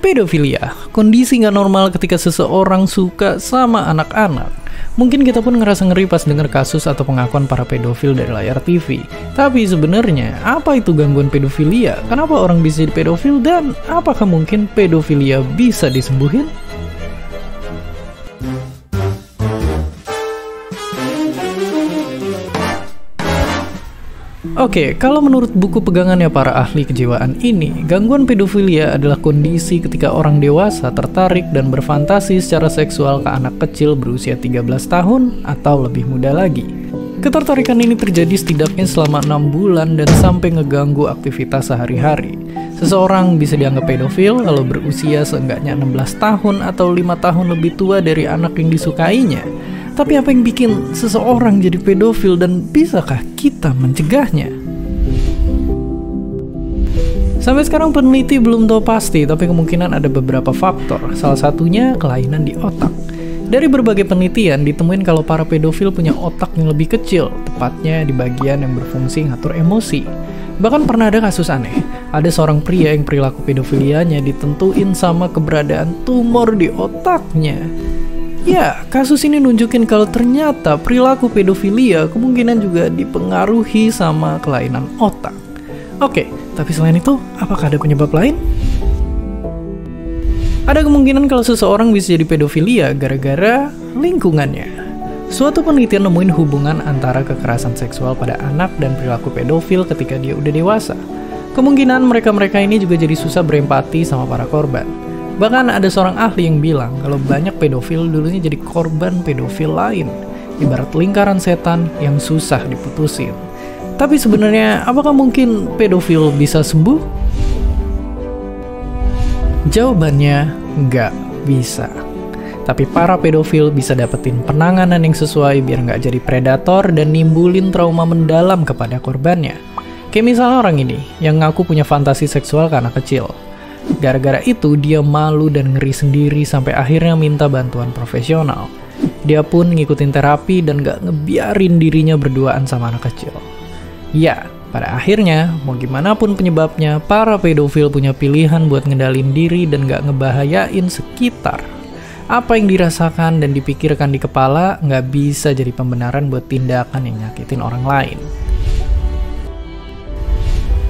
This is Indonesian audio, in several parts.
Pedofilia, kondisi nggak normal ketika seseorang suka sama anak-anak. Mungkin kita pun ngerasa ngeri pas denger kasus atau pengakuan para pedofil dari layar TV. Tapi sebenarnya, apa itu gangguan pedofilia? Kenapa orang bisa jadi pedofil? Dan apakah mungkin pedofilia bisa disembuhin? Oke, kalau menurut buku pegangannya para ahli kejiwaan ini, gangguan pedofilia adalah kondisi ketika orang dewasa tertarik dan berfantasi secara seksual ke anak kecil berusia 13 tahun atau lebih muda lagi. Ketertarikan ini terjadi setidaknya selama 6 bulan dan sampai ngeganggu aktivitas sehari-hari. Seseorang bisa dianggap pedofil kalau berusia seenggaknya 16 tahun atau 5 tahun lebih tua dari anak yang disukainya. Tapi apa yang bikin seseorang jadi pedofil dan bisakah kita mencegahnya? Sampai sekarang peneliti belum tahu pasti, tapi kemungkinan ada beberapa faktor. Salah satunya kelainan di otak. Dari berbagai penelitian ditemuin kalau para pedofil punya otak yang lebih kecil, tepatnya di bagian yang berfungsi ngatur emosi. Bahkan pernah ada kasus aneh, ada seorang pria yang perilaku pedofilianya ditentuin sama keberadaan tumor di otaknya. Ya, kasus ini nunjukin kalau ternyata perilaku pedofilia kemungkinan juga dipengaruhi sama kelainan otak. Oke, tapi selain itu, apakah ada penyebab lain? Ada kemungkinan kalau seseorang bisa jadi pedofilia gara-gara lingkungannya. Suatu penelitian nemuin hubungan antara kekerasan seksual pada anak dan perilaku pedofil ketika dia udah dewasa. Kemungkinan mereka-mereka ini juga jadi susah berempati sama para korban. Bahkan ada seorang ahli yang bilang kalau banyak pedofil dulunya jadi korban pedofil lain, ibarat lingkaran setan yang susah diputusin. Tapi sebenarnya apakah mungkin pedofil bisa sembuh? Jawabannya nggak bisa. Tapi para pedofil bisa dapetin penanganan yang sesuai biar nggak jadi predator dan nimbulin trauma mendalam kepada korbannya. Kayak misalnya orang ini yang ngaku punya fantasi seksual ke anak kecil. Gara-gara itu dia malu dan ngeri sendiri sampai akhirnya minta bantuan profesional. Dia pun ngikutin terapi dan gak ngebiarin dirinya berduaan sama anak kecil. Ya, pada akhirnya mau gimana pun penyebabnya, para pedofil punya pilihan buat ngendalin diri dan gak ngebahayain sekitar. Apa yang dirasakan dan dipikirkan di kepala gak bisa jadi pembenaran buat tindakan yang nyakitin orang lain.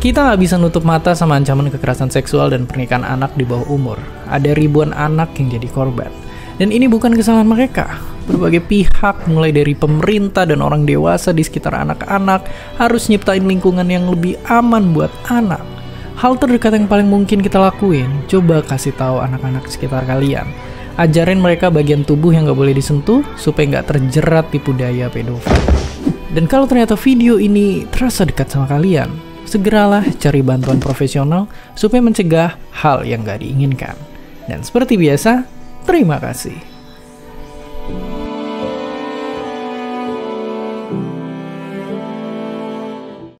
Kita nggak bisa nutup mata sama ancaman kekerasan seksual dan pernikahan anak di bawah umur. Ada ribuan anak yang jadi korban. Dan ini bukan kesalahan mereka. Berbagai pihak, mulai dari pemerintah dan orang dewasa di sekitar anak-anak, harus nyiptain lingkungan yang lebih aman buat anak. Hal terdekat yang paling mungkin kita lakuin, coba kasih tahu anak-anak sekitar kalian. Ajarin mereka bagian tubuh yang nggak boleh disentuh, supaya nggak terjerat tipu daya pedofil. Dan kalau ternyata video ini terasa dekat sama kalian, segeralah cari bantuan profesional supaya mencegah hal yang gak diinginkan. Dan seperti biasa, terima kasih.